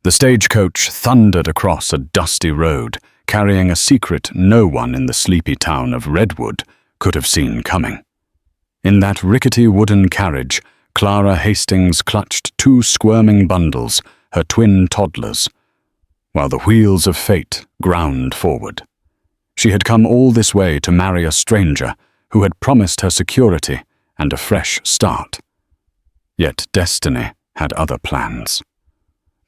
The stagecoach thundered across a dusty road, carrying a secret no one in the sleepy town of Redwood could have seen coming. In that rickety wooden carriage, Clara Hastings clutched two squirming bundles, her twin toddlers, while the wheels of fate ground forward. She had come all this way to marry a stranger who had promised her security and a fresh start. Yet destiny had other plans.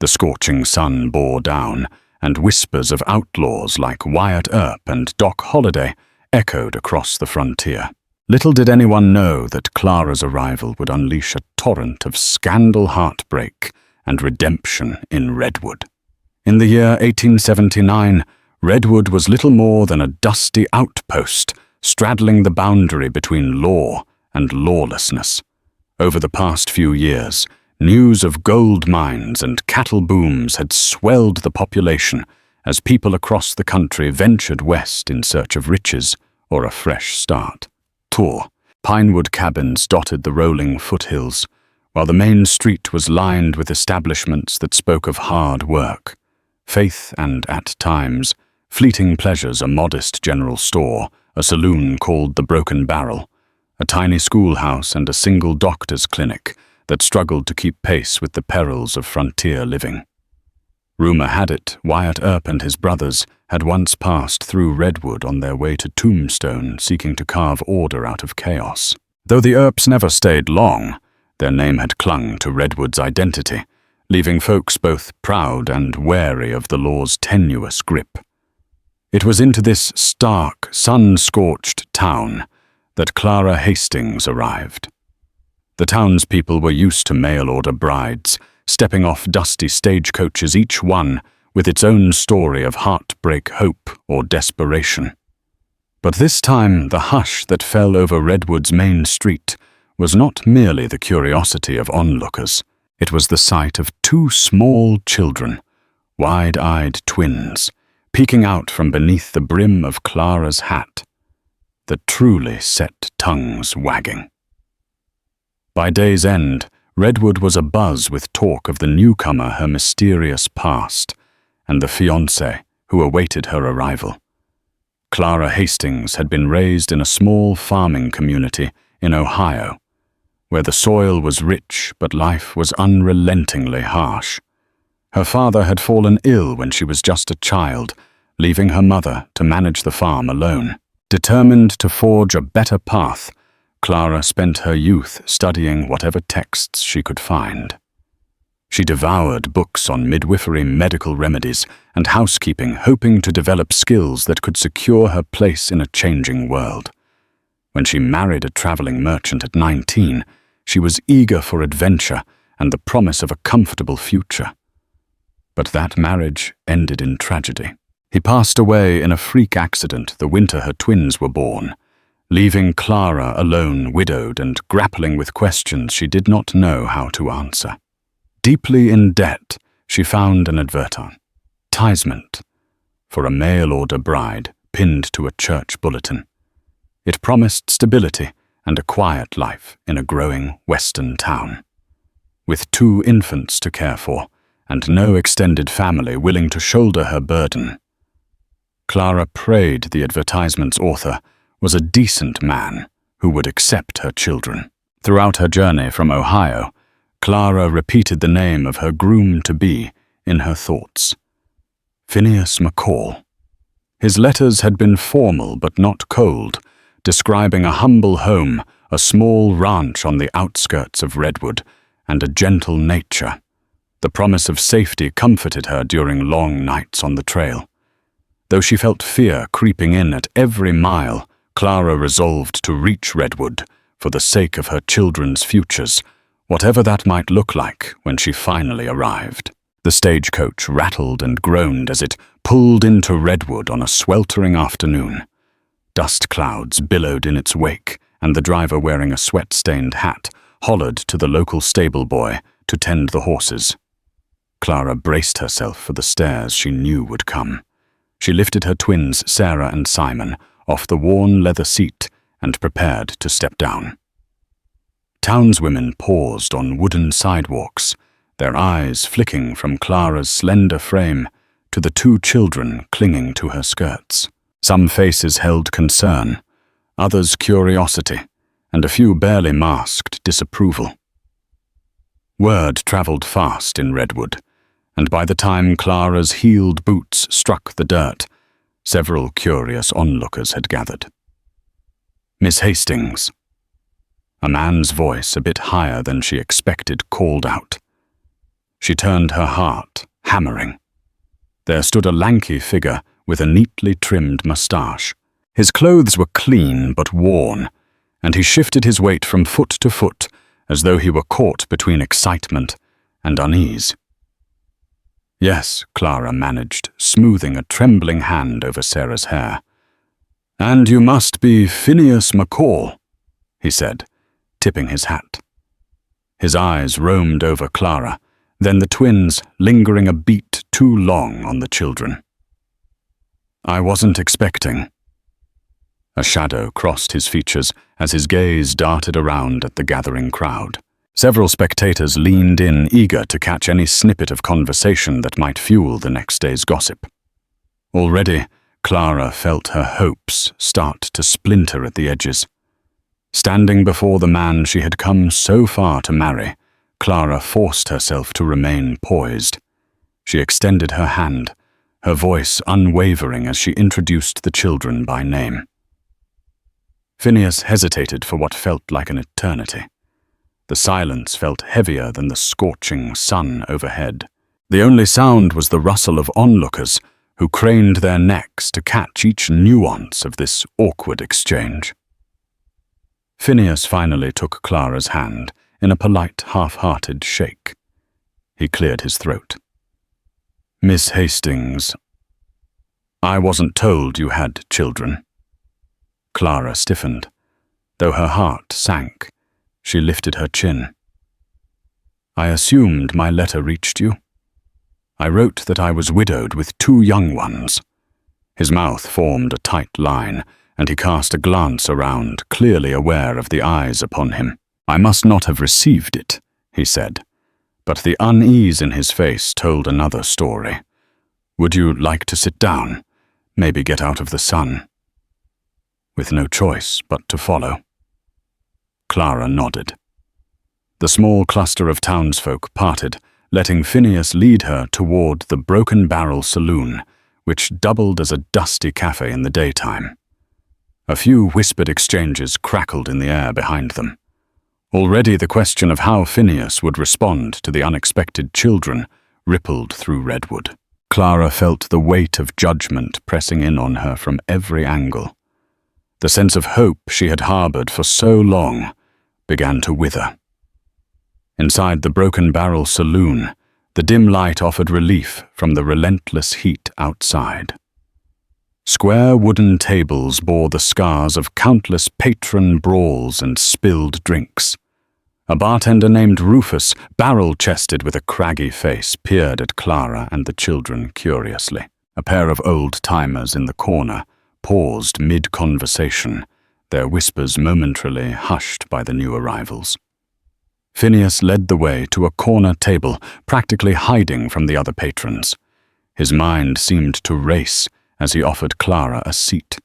The scorching sun bore down, and whispers of outlaws like Wyatt Earp and Doc Holliday echoed across the frontier. Little did anyone know that Clara's arrival would unleash a torrent of scandal, heartbreak, and redemption in Redwood. In the year 1879, Redwood was little more than a dusty outpost straddling the boundary between law and lawlessness. Over the past few years, news of gold mines and cattle booms had swelled the population as people across the country ventured west in search of riches or a fresh start. Pinewood cabins dotted the rolling foothills, while the main street was lined with establishments that spoke of hard work, faith, and, at times, fleeting pleasures. A modest general store, a saloon called the Broken Barrel, a tiny schoolhouse, and a single doctor's clinic that struggled to keep pace with the perils of frontier living. Rumor had it Wyatt Earp and his brothers had once passed through Redwood on their way to Tombstone, seeking to carve order out of chaos. Though the Earps never stayed long, their name had clung to Redwood's identity, leaving folks both proud and wary of the law's tenuous grip. It was into this stark, sun-scorched town that Clara Hastings arrived. The townspeople were used to mail-order brides, stepping off dusty stagecoaches, each one with its own story of heartbreak, hope, or desperation. But this time, the hush that fell over Redwood's main street was not merely the curiosity of onlookers. It was the sight of two small children, wide-eyed twins, peeking out from beneath the brim of Clara's hat, that truly set tongues wagging. By day's end, Redwood was abuzz with talk of the newcomer, her mysterious past, and the fiancé who awaited her arrival. Clara Hastings had been raised in a small farming community in Ohio, where the soil was rich but life was unrelentingly harsh. Her father had fallen ill when she was just a child, leaving her mother to manage the farm alone. Determined to forge a better path, Clara spent her youth studying whatever texts she could find. She devoured books on midwifery, medical remedies, and housekeeping, hoping to develop skills that could secure her place in a changing world. When she married a traveling merchant at 19, she was eager for adventure and the promise of a comfortable future. But that marriage ended in tragedy. He passed away in a freak accident the winter her twins were born, leaving Clara alone, widowed, and grappling with questions she did not know how to answer. Deeply in debt, she found an advertisement for a mail-order bride pinned to a church bulletin. It promised stability and a quiet life in a growing western town. With 2 infants to care for and no extended family willing to shoulder her burden, Clara prayed the advertisement's author was a decent man who would accept her children. Throughout her journey from Ohio, Clara repeated the name of her groom-to-be in her thoughts. Phineas McCall. His letters had been formal but not cold, describing a humble home, a small ranch on the outskirts of Redwood, and a gentle nature. The promise of safety comforted her during long nights on the trail. Though she felt fear creeping in at every mile, Clara resolved to reach Redwood for the sake of her children's futures, whatever that might look like when she finally arrived. The stagecoach rattled and groaned as it pulled into Redwood on a sweltering afternoon. Dust clouds billowed in its wake, and the driver, wearing a sweat-stained hat, hollered to the local stable boy to tend the horses. Clara braced herself for the stares she knew would come. She lifted her twins, Sarah and Simon, off the worn leather seat and prepared to step down. Townswomen paused on wooden sidewalks, their eyes flicking from Clara's slender frame to the two children clinging to her skirts. Some faces held concern, others curiosity, and a few barely masked disapproval. Word travelled fast in Redwood, and by the time Clara's heeled boots struck the dirt, several curious onlookers had gathered. "Miss Hastings." A man's voice, a bit higher than she expected, called out. She turned her heart, hammering. There stood a lanky figure with a neatly trimmed moustache. His clothes were clean but worn, and he shifted his weight from foot to foot as though he were caught between excitement and unease. "Yes," Clara managed, smoothing a trembling hand over Sarah's hair. "And you must be Phineas McCall," he said, tipping his hat. His eyes roamed over Clara, then the twins, lingering a beat too long on the children. "I wasn't expecting." A shadow crossed his features as his gaze darted around at the gathering crowd. Several spectators leaned in, eager to catch any snippet of conversation that might fuel the next day's gossip. Already, Clara felt her hopes start to splinter at the edges. Standing before the man she had come so far to marry, Clara forced herself to remain poised. She extended her hand, her voice unwavering as she introduced the children by name. Phineas hesitated for what felt like an eternity. The silence felt heavier than the scorching sun overhead. The only sound was the rustle of onlookers who craned their necks to catch each nuance of this awkward exchange. Phineas finally took Clara's hand in a polite, half-hearted shake. He cleared his throat. "Miss Hastings, I wasn't told you had children." Clara stiffened. Though her heart sank, she lifted her chin. "I assumed my letter reached you. I wrote that I was widowed with 2 young ones." His mouth formed a tight line, and he cast a glance around, clearly aware of the eyes upon him. "I must not have received it," he said, but the unease in his face told another story. "Would you like to sit down? Maybe get out of the sun?" With no choice but to follow. Clara nodded. The small cluster of townsfolk parted, letting Phineas lead her toward the Broken Barrel Saloon, which doubled as a dusty cafe in the daytime. A few whispered exchanges crackled in the air behind them. Already the question of how Phineas would respond to the unexpected children rippled through Redwood. Clara felt the weight of judgment pressing in on her from every angle. The sense of hope she had harbored for so long began to wither. Inside the Broken Barrel Saloon, the dim light offered relief from the relentless heat outside. Square wooden tables bore the scars of countless patron brawls and spilled drinks. A bartender named Rufus, barrel-chested with a craggy face, peered at Clara and the children curiously. A pair of old-timers in the corner paused mid-conversation, their whispers momentarily hushed by the new arrivals. Phineas led the way to a corner table, practically hiding from the other patrons. His mind seemed to race as he offered Clara a seat.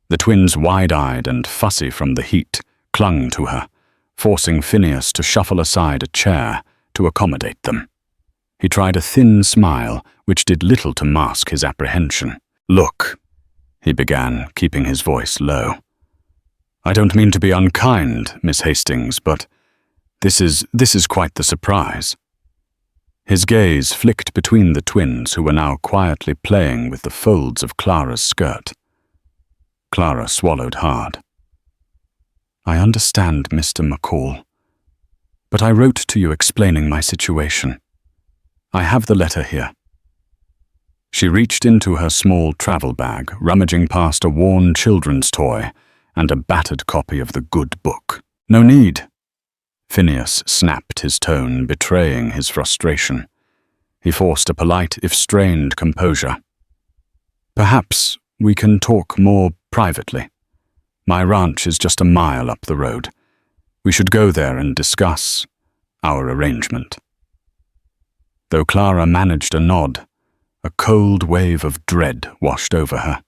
The twins, wide-eyed and fussy from the heat, clung to her, forcing Phineas to shuffle aside a chair to accommodate them. He tried a thin smile, which did little to mask his apprehension. "Look," he began, keeping his voice low. "I don't mean to be unkind, Miss Hastings, but this is quite the surprise." His gaze flicked between the twins who were now quietly playing with the folds of Clara's skirt. Clara swallowed hard. "I understand, Mr. McCall, but I wrote to you explaining my situation. I have the letter here." She reached into her small travel bag, rummaging past a worn children's toy and a battered copy of the good book. "No need." Phineas snapped his tone, betraying his frustration. He forced a polite, if strained, composure. "Perhaps we can talk more privately. My ranch is just a mile up the road. We should go there and discuss our arrangement." Though Clara managed a nod, a cold wave of dread washed over her.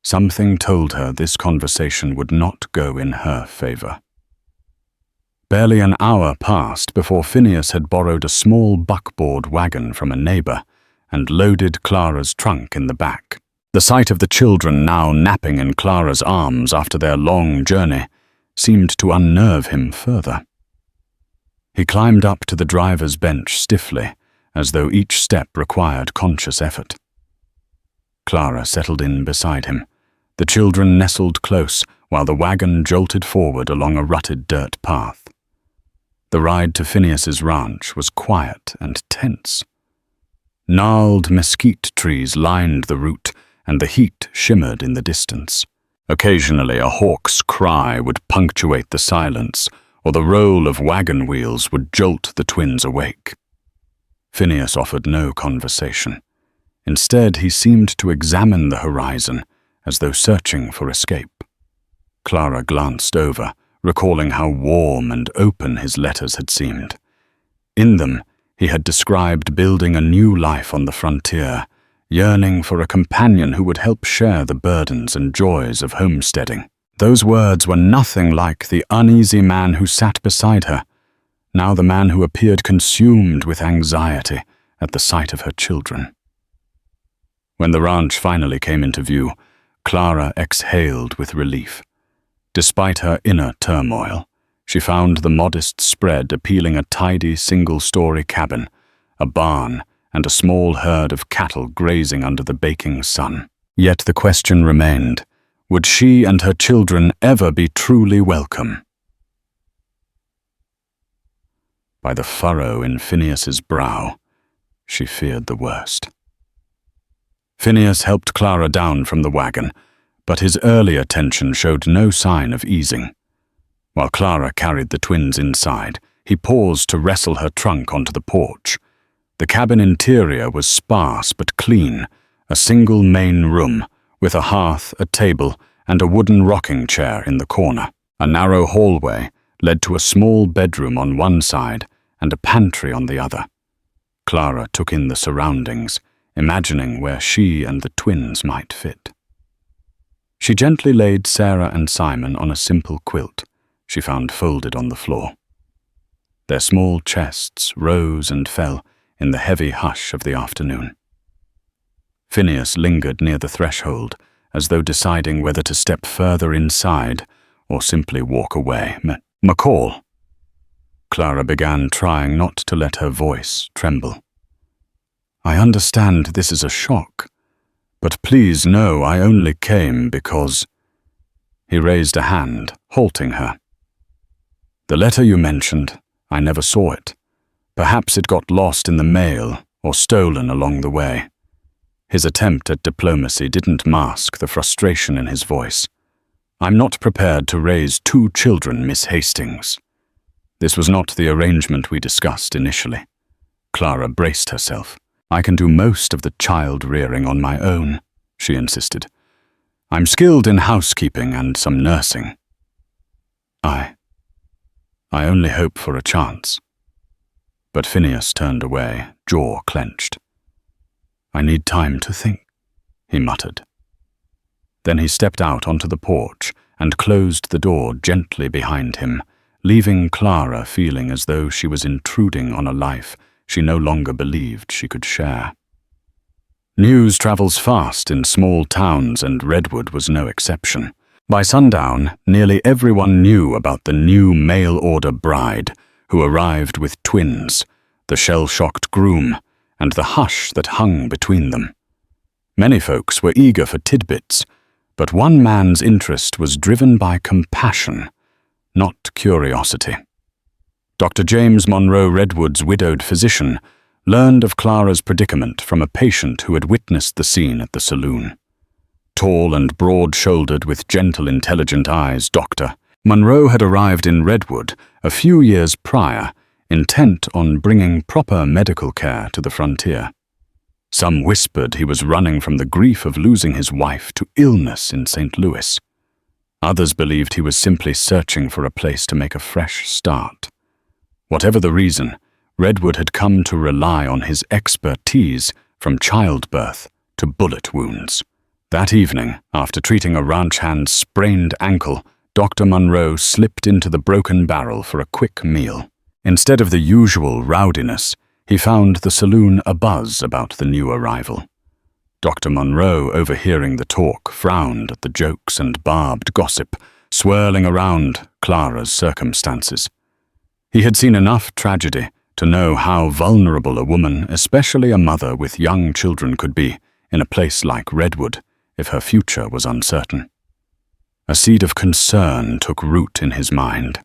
Something told her this conversation would not go in her favor. Barely an hour passed before Phineas had borrowed a small buckboard wagon from a neighbor and loaded Clara's trunk in the back. The sight of the children now napping in Clara's arms after their long journey seemed to unnerve him further. He climbed up to the driver's bench stiffly, as though each step required conscious effort. Clara settled in beside him. The children nestled close while the wagon jolted forward along a rutted dirt path. The ride to Phineas's ranch was quiet and tense. Gnarled mesquite trees lined the route, and the heat shimmered in the distance. Occasionally, a hawk's cry would punctuate the silence, or the roll of wagon wheels would jolt the twins awake. Phineas offered no conversation. Instead, he seemed to examine the horizon, as though searching for escape. Clara glanced over, recalling how warm and open his letters had seemed. In them, he had described building a new life on the frontier, yearning for a companion who would help share the burdens and joys of homesteading. Those words were nothing like the uneasy man who sat beside her, now the man who appeared consumed with anxiety at the sight of her children. When the ranch finally came into view, Clara exhaled with relief. Despite her inner turmoil, she found the modest spread appealing: a tidy single-story cabin, a barn, and a small herd of cattle grazing under the baking sun. Yet the question remained, would she and her children ever be truly welcome? By the furrow in Phineas's brow, she feared the worst. Phineas helped Clara down from the wagon, but his earlier tension showed no sign of easing. While Clara carried the twins inside, he paused to wrestle her trunk onto the porch. The cabin interior was sparse but clean, a single main room, with a hearth, a table, and a wooden rocking chair in the corner. A narrow hallway led to a small bedroom on one side and a pantry on the other. Clara took in the surroundings, imagining where she and the twins might fit. She gently laid Sarah and Simon on a simple quilt she found folded on the floor. Their small chests rose and fell in the heavy hush of the afternoon. Phineas lingered near the threshold, as though deciding whether to step further inside or simply walk away. McCall. Clara began, trying not to let her voice tremble. I understand this is a shock, but please know I only came because... He raised a hand, halting her. The letter you mentioned, I never saw it. Perhaps it got lost in the mail or stolen along the way. His attempt at diplomacy didn't mask the frustration in his voice. I'm not prepared to raise 2 children, Miss Hastings. This was not the arrangement we discussed initially. Clara braced herself. I can do most of the child-rearing on my own, she insisted. I'm skilled in housekeeping and some nursing. I only hope for a chance. But Phineas turned away, jaw clenched. I need time to think, he muttered. Then he stepped out onto the porch and closed the door gently behind him, leaving Clara feeling as though she was intruding on a life she no longer believed she could share. News travels fast in small towns, and Redwood was no exception. By sundown, nearly everyone knew about the new mail-order bride who arrived with twins, the shell-shocked groom, and the hush that hung between them. Many folks were eager for tidbits, but one man's interest was driven by compassion, not curiosity. Dr. James Monroe Redwood's widowed physician learned of Clara's predicament from a patient who had witnessed the scene at the saloon. Tall and broad-shouldered with gentle, intelligent eyes, Dr. Monroe had arrived in Redwood a few years prior, intent on bringing proper medical care to the frontier. Some whispered he was running from the grief of losing his wife to illness in St. Louis. Others believed he was simply searching for a place to make a fresh start. Whatever the reason, Redwood had come to rely on his expertise from childbirth to bullet wounds. That evening, after treating a ranch hand's sprained ankle, Dr. Monroe slipped into the Broken Barrel for a quick meal. Instead of the usual rowdiness, he found the saloon abuzz about the new arrival. Dr. Monroe, overhearing the talk, frowned at the jokes and barbed gossip swirling around Clara's circumstances. He had seen enough tragedy to know how vulnerable a woman, especially a mother with young children, could be in a place like Redwood if her future was uncertain. A seed of concern took root in his mind.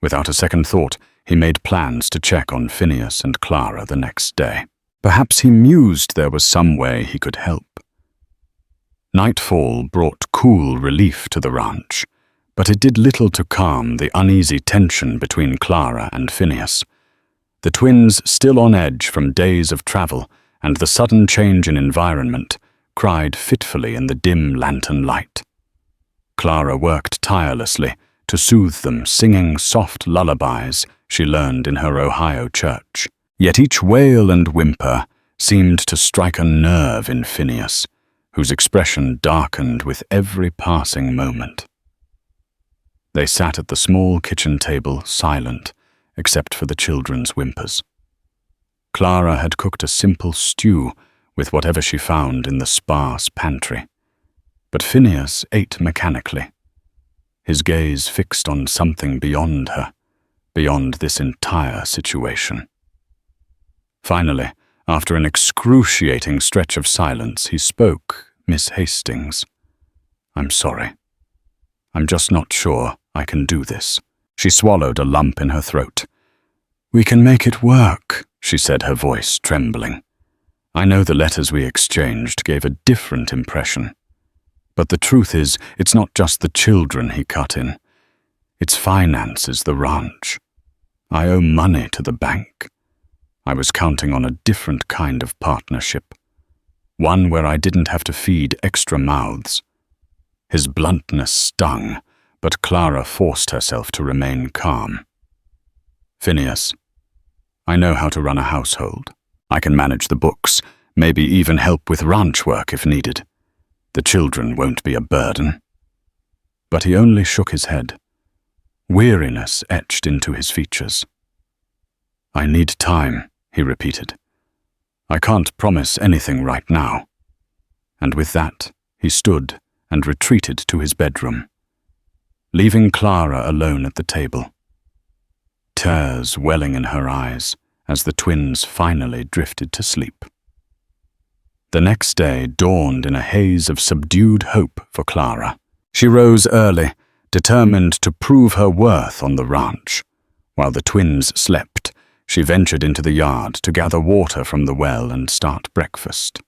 Without a second thought, he made plans to check on Phineas and Clara the next day. Perhaps he mused there was some way he could help. Nightfall brought cool relief to the ranch, but it did little to calm the uneasy tension between Clara and Phineas. The twins, still on edge from days of travel and the sudden change in environment, cried fitfully in the dim lantern light. Clara worked tirelessly to soothe them, singing soft lullabies she learned in her Ohio church. Yet each wail and whimper seemed to strike a nerve in Phineas, whose expression darkened with every passing moment. They sat at the small kitchen table, silent, except for the children's whimpers. Clara had cooked a simple stew with whatever she found in the sparse pantry, but Phineas ate mechanically, his gaze fixed on something beyond her, beyond this entire situation. Finally, after an excruciating stretch of silence, he spoke, "Miss Hastings, I'm sorry. I'm just not sure I can do this." She swallowed a lump in her throat. "We can make it work," she said, her voice trembling. "I know the letters we exchanged gave a different impression. But the truth is, it's not just the children he cut in. It's finances, the ranch. I owe money to the bank. I was counting on a different kind of partnership, one where I didn't have to feed extra mouths." His bluntness stung, but Clara forced herself to remain calm. "Phineas, I know how to run a household. I can manage the books, maybe even help with ranch work if needed. The children won't be a burden." But he only shook his head. Weariness etched into his features. "I need time," he repeated. "I can't promise anything right now." And with that, he stood and retreated to his bedroom, leaving Clara alone at the table, tears welling in her eyes as the twins finally drifted to sleep. The next day dawned in a haze of subdued hope for Clara. She rose early, determined to prove her worth on the ranch. While the twins slept, she ventured into the yard to gather water from the well and start breakfast.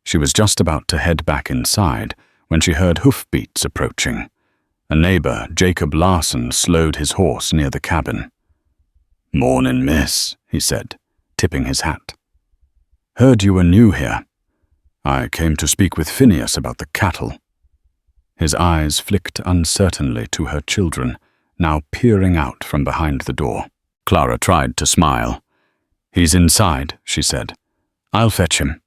She was just about to head back inside when she heard hoofbeats approaching. A neighbor, Jacob Larson, slowed his horse near the cabin. "Mornin', miss," he said, tipping his hat. "Heard you were new here. I came to speak with Phineas about the cattle." His eyes flicked uncertainly to her children, now peering out from behind the door. Clara tried to smile. "He's inside," she said. "I'll fetch him."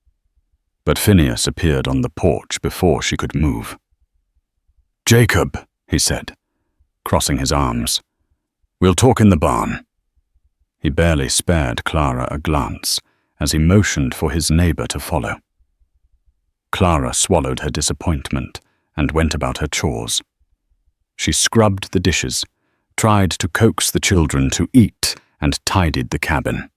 But Phineas appeared on the porch before she could move. "Jacob," he said, crossing his arms. "We'll talk in the barn." He barely spared Clara a glance as he motioned for his neighbor to follow. Clara swallowed her disappointment and went about her chores. She scrubbed the dishes, tried to coax the children to eat, and tidied the cabin.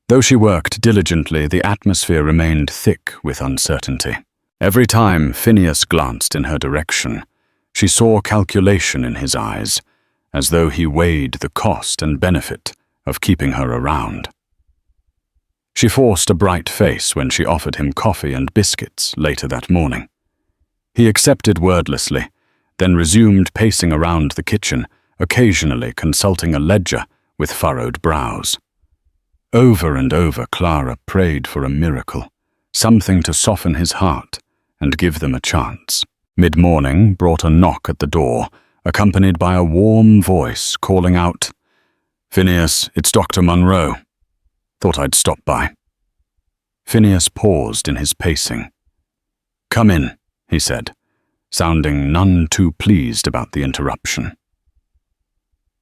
Though she worked diligently, the atmosphere remained thick with uncertainty. Every time Phineas glanced in her direction, she saw calculation in his eyes, as though he weighed the cost and benefit of keeping her around. She forced a bright face when she offered him coffee and biscuits later that morning. He accepted wordlessly, then resumed pacing around the kitchen, occasionally consulting a ledger with furrowed brows. Over and over, Clara prayed for a miracle, something to soften his heart and give them a chance. Mid-morning brought a knock at the door, accompanied by a warm voice calling out, "Phineas, it's Dr. Munro. Thought I'd stop by." Phineas paused in his pacing. "Come in," he said, sounding none too pleased about the interruption.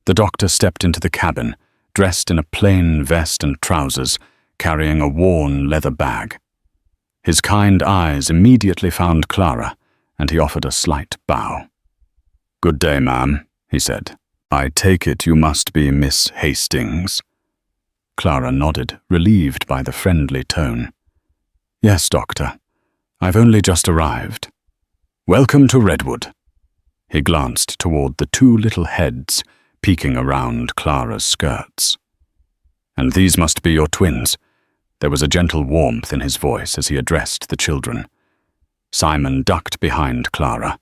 The doctor stepped into the cabin, dressed in a plain vest and trousers, carrying a worn leather bag. His kind eyes immediately found Clara, and he offered a slight bow. "Good day, ma'am," he said. "I take it you must be Miss Hastings." Clara nodded, relieved by the friendly tone. "Yes, doctor. I've only just arrived." "Welcome to Redwood." He glanced toward the two little heads peeking around Clara's skirts. "And these must be your twins." There was a gentle warmth in his voice as he addressed the children. Simon ducked behind Clara,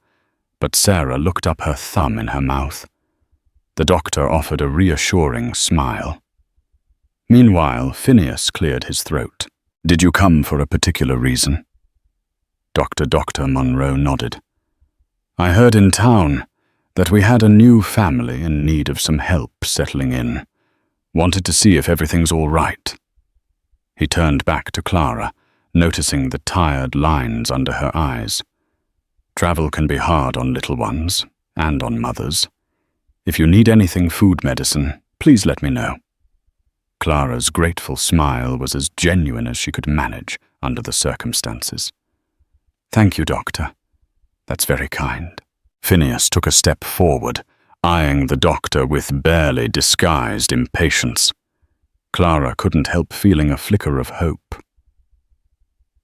but Sarah looked up her thumb in her mouth. The doctor offered a reassuring smile. Meanwhile, Phineas cleared his throat. "Did you come for a particular reason?" Dr. Munro nodded. "I heard in town that we had a new family in need of some help settling in. Wanted to see if everything's all right." He turned back to Clara, noticing the tired lines under her eyes. "Travel can be hard on little ones, and on mothers. If you need anything food medicine, please let me know." Clara's grateful smile was as genuine as she could manage under the circumstances. "Thank you, Doctor. That's very kind." Phineas took a step forward, eyeing the doctor with barely disguised impatience. Clara couldn't help feeling a flicker of hope.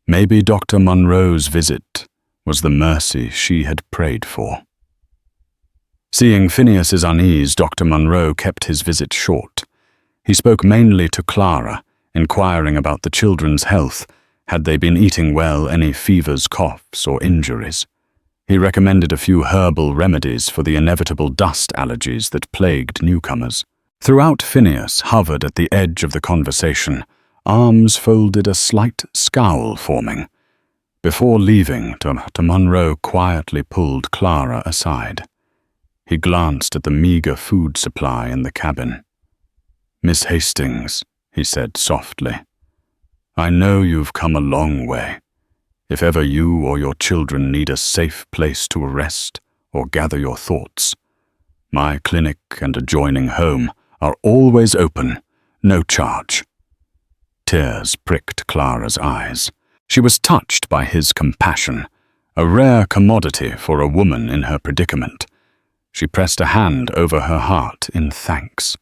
Maybe Dr. Munro's visit was the mercy she had prayed for. Seeing Phineas's unease, Dr. Munro kept his visit short. He spoke mainly to Clara, inquiring about the children's health. Had they been eating well, any fevers, coughs, or injuries? He recommended a few herbal remedies for the inevitable dust allergies that plagued newcomers. Throughout, Phineas hovered at the edge of the conversation, arms folded, a slight scowl forming. Before leaving, Dr. Munro quietly pulled Clara aside. He glanced at the meager food supply in the cabin. "Miss Hastings," he said softly, "I know you've come a long way. If ever you or your children need a safe place to rest or gather your thoughts, my clinic and adjoining home are always open, no charge." Tears pricked Clara's eyes. She was touched by his compassion, a rare commodity for a woman in her predicament. She pressed a hand over her heart in thanks.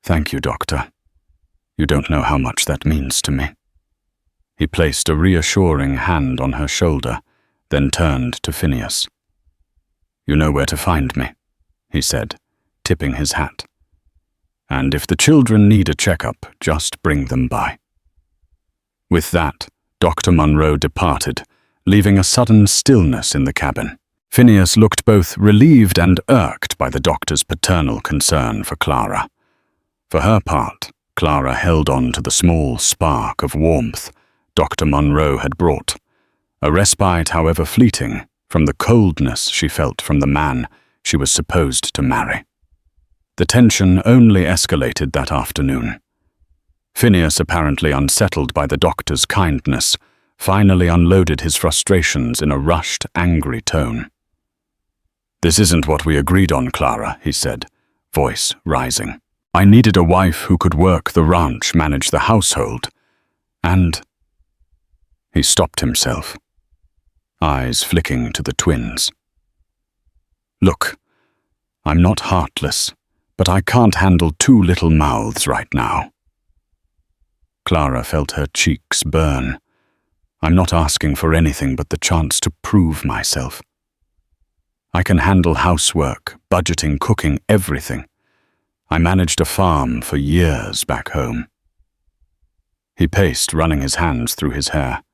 "Thank you, Doctor. You don't know how much that means to me." He placed a reassuring hand on her shoulder, then turned to Phineas. "You know where to find me," he said, tipping his hat. "And if the children need a checkup, just bring them by." With that, Dr. Munro departed, leaving a sudden stillness in the cabin. Phineas looked both relieved and irked by the doctor's paternal concern for Clara. For her part, Clara held on to the small spark of warmth Dr. Munro had brought, a respite, however fleeting, from the coldness she felt from the man she was supposed to marry. The tension only escalated that afternoon. Phineas, apparently unsettled by the doctor's kindness, finally unloaded his frustrations in a rushed, angry tone. "This isn't what we agreed on, Clara," he said, voice rising. "I needed a wife who could work the ranch, manage the household, and—" He stopped himself, eyes flicking to the twins. "Look, I'm not heartless, but I can't handle two little mouths right now." Clara felt her cheeks burn. "I'm not asking for anything but the chance to prove myself. I can handle housework, budgeting, cooking, everything. I managed a farm for years back home." He paced, running his hands through his hair.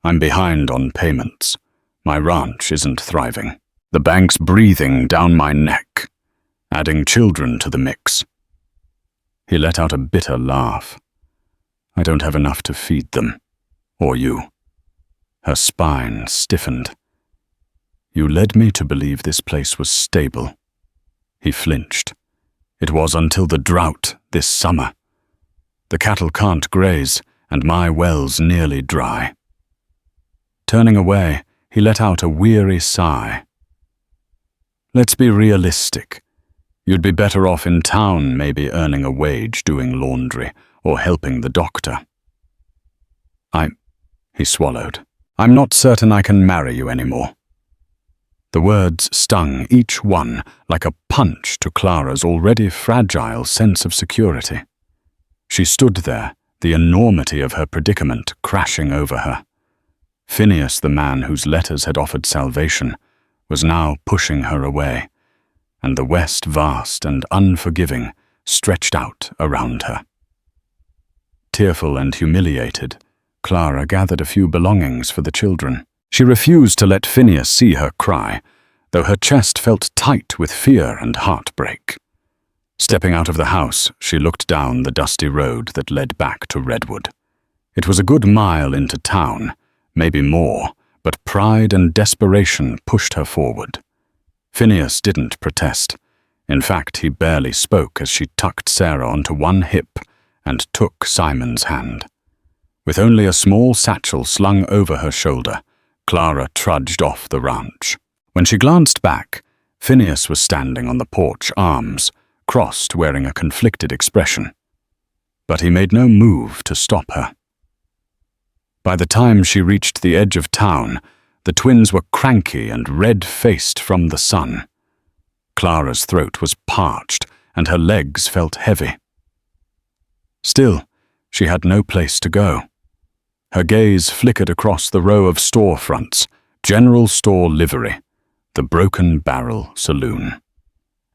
"I'm behind on payments. My ranch isn't thriving. The bank's breathing down my neck, adding children to the mix." He let out a bitter laugh. "I don't have enough to feed them. Or you." Her spine stiffened. "You led me to believe this place was stable." He flinched. It was until the drought this summer. The cattle can't graze, and my well's nearly dry. Turning away, he let out a weary sigh. Let's be realistic. You'd be better off in town, maybe earning a wage doing laundry or helping the doctor. He swallowed. I'm not certain I can marry you anymore. The words stung, each one, like a punch to Clara's already fragile sense of security. She stood there, the enormity of her predicament crashing over her. Phineas, the man whose letters had offered salvation, was now pushing her away, and the West, vast and unforgiving, stretched out around her. Tearful and humiliated, Clara gathered a few belongings for the children. She refused to let Phineas see her cry, though her chest felt tight with fear and heartbreak. Stepping out of the house, she looked down the dusty road that led back to Redwood. It was a good mile into town, maybe more, but pride and desperation pushed her forward. Phineas didn't protest. In fact, he barely spoke as she tucked Sarah onto one hip and took Simon's hand. With only a small satchel slung over her shoulder, Clara trudged off the ranch. When she glanced back, Phineas was standing on the porch, arms crossed, wearing a conflicted expression. But he made no move to stop her. By the time she reached the edge of town, the twins were cranky and red-faced from the sun. Clara's throat was parched, and her legs felt heavy. Still, she had no place to go. Her gaze flickered across the row of storefronts, general store livery, the Broken Barrel Saloon,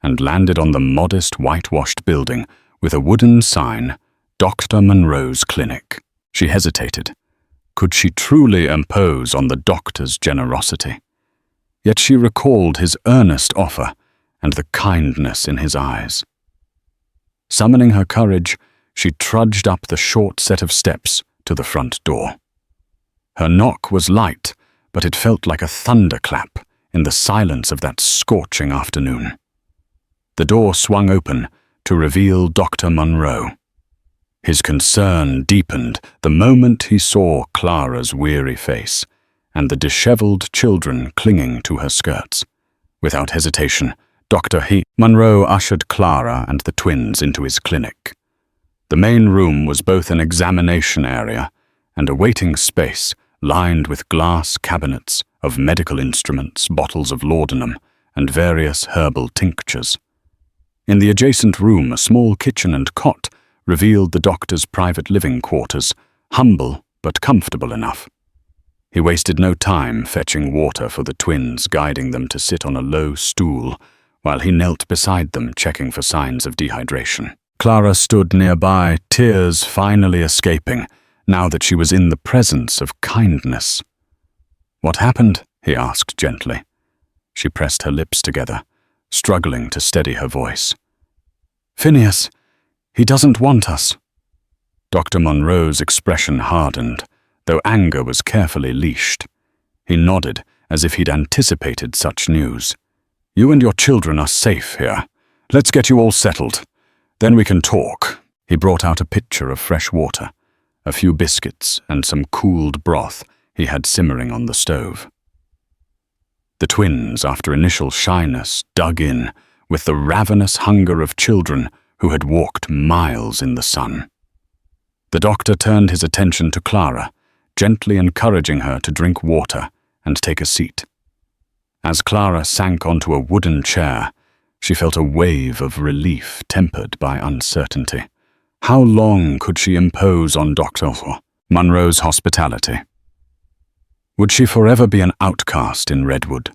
and landed on the modest whitewashed building with a wooden sign, Dr. Monroe's Clinic. She hesitated. Could she truly impose on the doctor's generosity? Yet she recalled his earnest offer and the kindness in his eyes. Summoning her courage, she trudged up the short set of steps to the front door. Her knock was light, but it felt like a thunderclap in the silence of that scorching afternoon. The door swung open to reveal Dr. Monroe. His concern deepened the moment he saw Clara's weary face and the disheveled children clinging to her skirts. Without hesitation, Dr. Monroe ushered Clara and the twins into his clinic. The main room was both an examination area and a waiting space lined with glass cabinets of medical instruments, bottles of laudanum, and various herbal tinctures. In the adjacent room, a small kitchen and cot revealed the doctor's private living quarters, humble but comfortable enough. He wasted no time fetching water for the twins, guiding them to sit on a low stool while he knelt beside them, checking for signs of dehydration. Clara stood nearby, tears finally escaping, now that she was in the presence of kindness. "What happened?" he asked gently. She pressed her lips together, struggling to steady her voice. "Phineas, he doesn't want us." Dr. Monroe's expression hardened, though anger was carefully leashed. He nodded as if he'd anticipated such news. "You and your children are safe here. Let's get you all settled. Then we can talk." He brought out a pitcher of fresh water, a few biscuits, and some cooled broth he had simmering on the stove. The twins, after initial shyness, dug in with the ravenous hunger of children who had walked miles in the sun. The doctor turned his attention to Clara, gently encouraging her to drink water and take a seat. As Clara sank onto a wooden chair, she felt a wave of relief tempered by uncertainty. How long could she impose on Dr. Monroe's hospitality? Would she forever be an outcast in Redwood?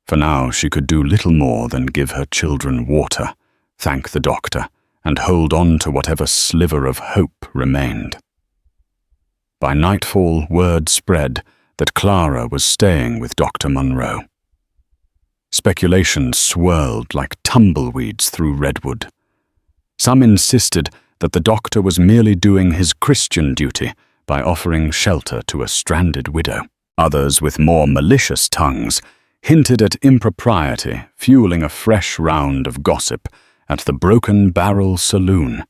For now, she could do little more than give her children water, thank the doctor, and hold on to whatever sliver of hope remained. By nightfall, word spread that Clara was staying with Dr. Monroe. Speculation swirled like tumbleweeds through Redwood. Some insisted that the doctor was merely doing his Christian duty by offering shelter to a stranded widow. Others, with more malicious tongues, hinted at impropriety, fueling a fresh round of gossip at the Broken Barrel Saloon,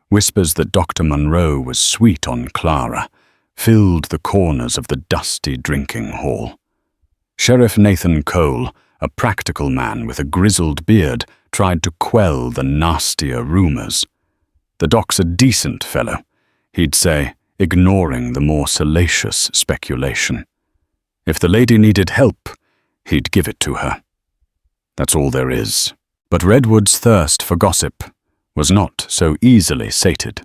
whispers that Dr. Munro was sweet on Clara, filled the corners of the dusty drinking hall. Sheriff Nathan Cole, a practical man with a grizzled beard, tried to quell the nastier rumors. "The doc's a decent fellow," he'd say, ignoring the more salacious speculation. If the lady needed help, he'd give it to her. That's all there is. But Redwood's thirst for gossip was not so easily sated.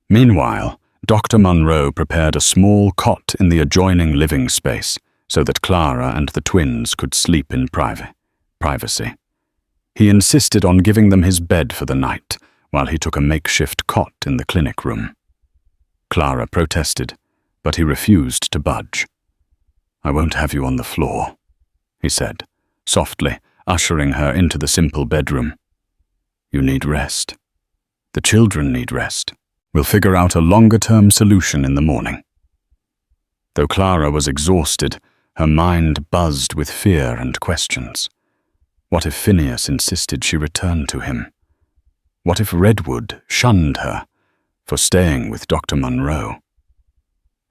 Meanwhile, Dr. Munro prepared a small cot in the adjoining living space so that Clara and the twins could sleep in privacy. He insisted on giving them his bed for the night while he took a makeshift cot in the clinic room. Clara protested, but he refused to budge. "I won't have you on the floor," he said, softly, ushering her into the simple bedroom. "You need rest. The children need rest. We'll figure out a longer-term solution in the morning." Though Clara was exhausted, her mind buzzed with fear and questions. What if Phineas insisted she return to him? What if Redwood shunned her for staying with Dr. Munro?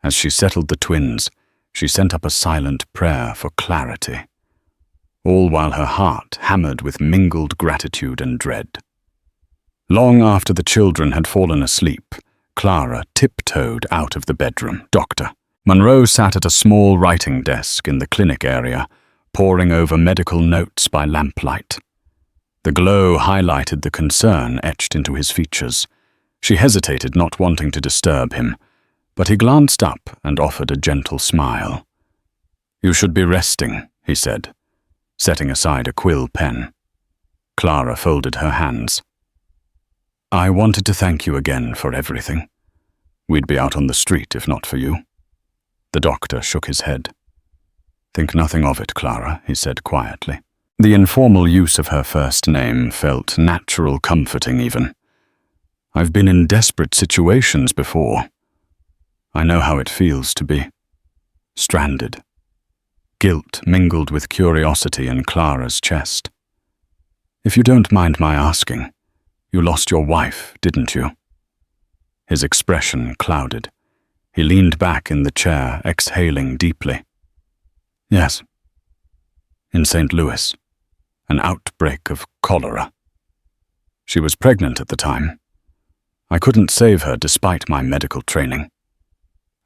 As she settled the twins, she sent up a silent prayer for clarity, all while her heart hammered with mingled gratitude and dread. Long after the children had fallen asleep, Clara tiptoed out of the bedroom. Dr. Munro sat at a small writing desk in the clinic area, poring over medical notes by lamplight. The glow highlighted the concern etched into his features. She hesitated, not wanting to disturb him, but he glanced up and offered a gentle smile. "You should be resting," he said, setting aside a quill pen. Clara folded her hands. "I wanted to thank you again for everything. We'd be out on the street if not for you." The doctor shook his head. "Think nothing of it, Clara," he said quietly. The informal use of her first name felt natural, comforting even. "I've been in desperate situations before. I know how it feels to be stranded." Guilt mingled with curiosity in Clara's chest. "If you don't mind my asking, you lost your wife, didn't you?" His expression clouded. He leaned back in the chair, exhaling deeply. "Yes. In St. Louis. An outbreak of cholera. She was pregnant at the time. I couldn't save her despite my medical training."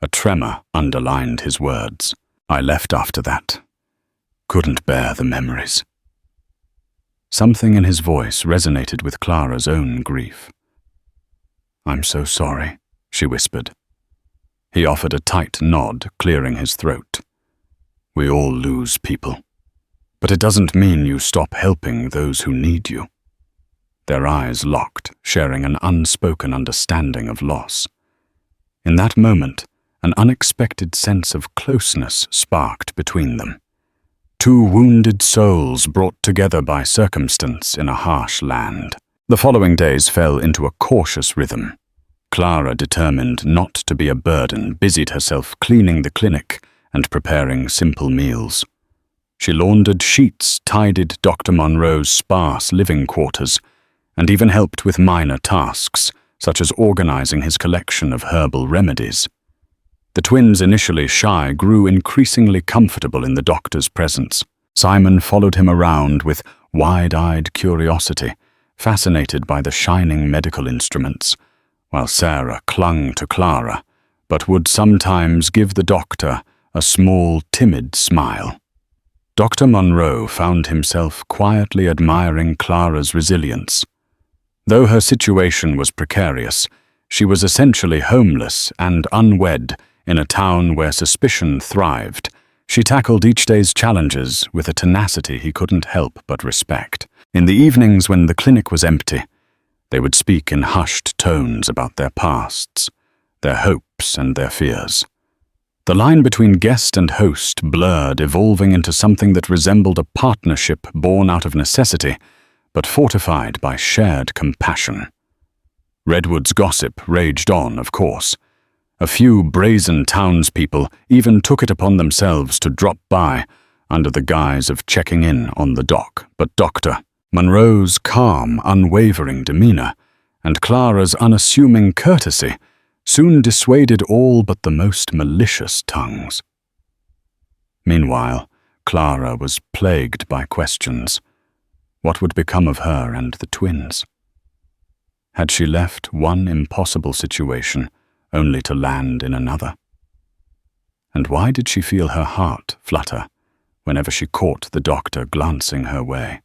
A tremor underlined his words. "I left after that. Couldn't bear the memories." Something in his voice resonated with Clara's own grief. "I'm so sorry," she whispered. He offered a tight nod, clearing his throat. "We all lose people. But it doesn't mean you stop helping those who need you." Their eyes locked, sharing an unspoken understanding of loss. In that moment, an unexpected sense of closeness sparked between them. Two wounded souls brought together by circumstance in a harsh land. The following days fell into a cautious rhythm. Clara, determined not to be a burden, busied herself cleaning the clinic and preparing simple meals. She laundered sheets, tidied Dr. Munro's sparse living quarters, and even helped with minor tasks, such as organizing his collection of herbal remedies. The twins, initially shy, grew increasingly comfortable in the doctor's presence. Simon followed him around with wide-eyed curiosity, fascinated by the shining medical instruments, while Sarah clung to Clara, but would sometimes give the doctor a small, timid smile. Dr. Munro found himself quietly admiring Clara's resilience. Though her situation was precarious, she was essentially homeless and unwed in a town where suspicion thrived. She tackled each day's challenges with a tenacity he couldn't help but respect. In the evenings when the clinic was empty, they would speak in hushed tones about their pasts, their hopes and their fears. The line between guest and host blurred, evolving into something that resembled a partnership born out of necessity, but fortified by shared compassion. Redwood's gossip raged on, of course. A few brazen townspeople even took it upon themselves to drop by under the guise of checking in on the doc. But Dr. Monroe's calm, unwavering demeanor and Clara's unassuming courtesy soon dissuaded all but the most malicious tongues. Meanwhile, Clara was plagued by questions. What would become of her and the twins? Had she left one impossible situation only to land in another? And why did she feel her heart flutter whenever she caught the doctor glancing her way?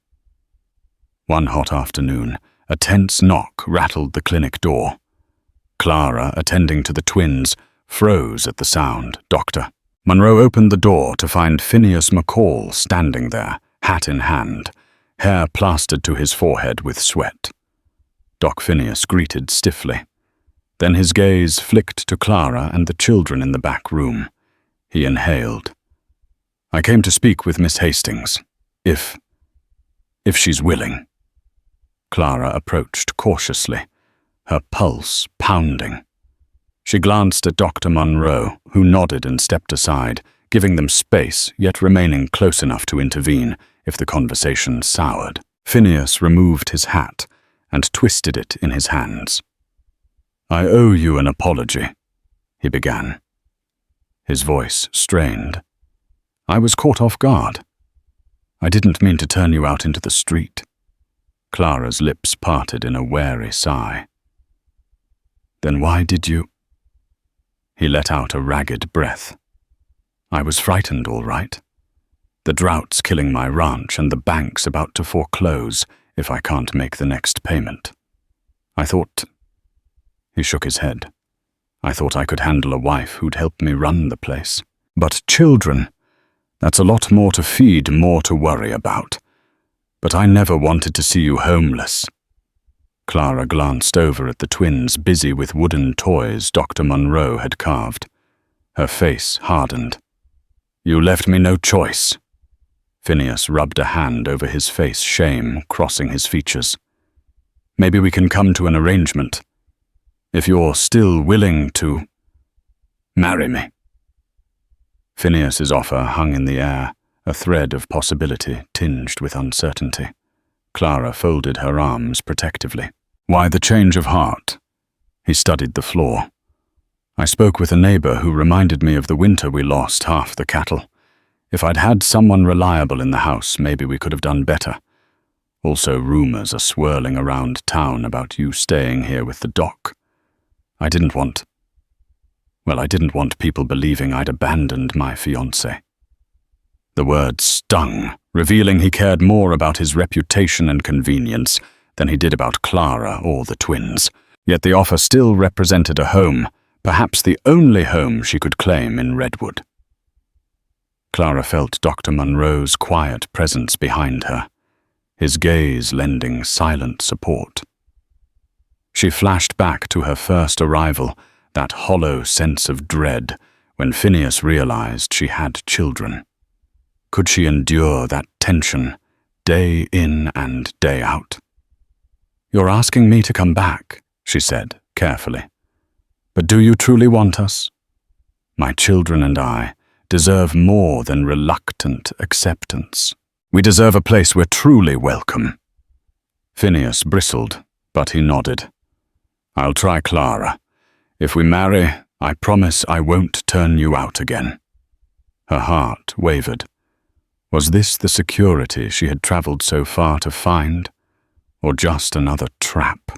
One hot afternoon, a tense knock rattled the clinic door. Clara, attending to the twins, froze at the sound. "Doctor." Monroe opened the door to find Phineas McCall standing there, hat in hand, hair plastered to his forehead with sweat. Doc Phineas greeted stiffly. Then his gaze flicked to Clara and the children in the back room. He inhaled. "I came to speak with Miss Hastings, if she's willing." Clara approached cautiously, her pulse pounding. She glanced at Dr. Monroe, who nodded and stepped aside, giving them space, yet remaining close enough to intervene if the conversation soured. Phineas removed his hat and twisted it in his hands. "I owe you an apology," he began. His voice strained. "I was caught off guard. I didn't mean to turn you out into the street." Clara's lips parted in a wary sigh. "Then why did you—" He let out a ragged breath. "I was frightened, all right. The drought's killing my ranch and the bank's about to foreclose if I can't make the next payment. I thought—" He shook his head. "I thought I could handle a wife who'd help me run the place. But children, that's a lot more to feed, more to worry about. But I never wanted to see you homeless." Clara glanced over at the twins busy with wooden toys Dr. Monroe had carved. Her face hardened. "You left me no choice." Phineas rubbed a hand over his face, shame crossing his features. "Maybe we can come to an arrangement. If you're still willing to marry me." Phineas's offer hung in the air, a thread of possibility tinged with uncertainty. Clara folded her arms protectively. "Why the change of heart?" He studied the floor. "I spoke with a neighbor who reminded me of the winter we lost half the cattle. If I'd had someone reliable in the house, maybe we could have done better. Also, rumors are swirling around town about you staying here with the doc. I didn't want people believing I'd abandoned my fiancée." The words stung, revealing he cared more about his reputation and convenience than he did about Clara or the twins. Yet the offer still represented a home, perhaps the only home she could claim in Redwood. Clara felt Dr. Monroe's quiet presence behind her, his gaze lending silent support. She flashed back to her first arrival, that hollow sense of dread when Phineas realized she had children. Could she endure that tension, day in and day out? "You're asking me to come back," she said carefully. "But do you truly want us? My children and I deserve more than reluctant acceptance. We deserve a place we're truly welcome." Phineas bristled, but he nodded. "I'll try Clara. If we marry, I promise I won't turn you out again." Her heart wavered. Was this the security she had traveled so far to find, or just another trap?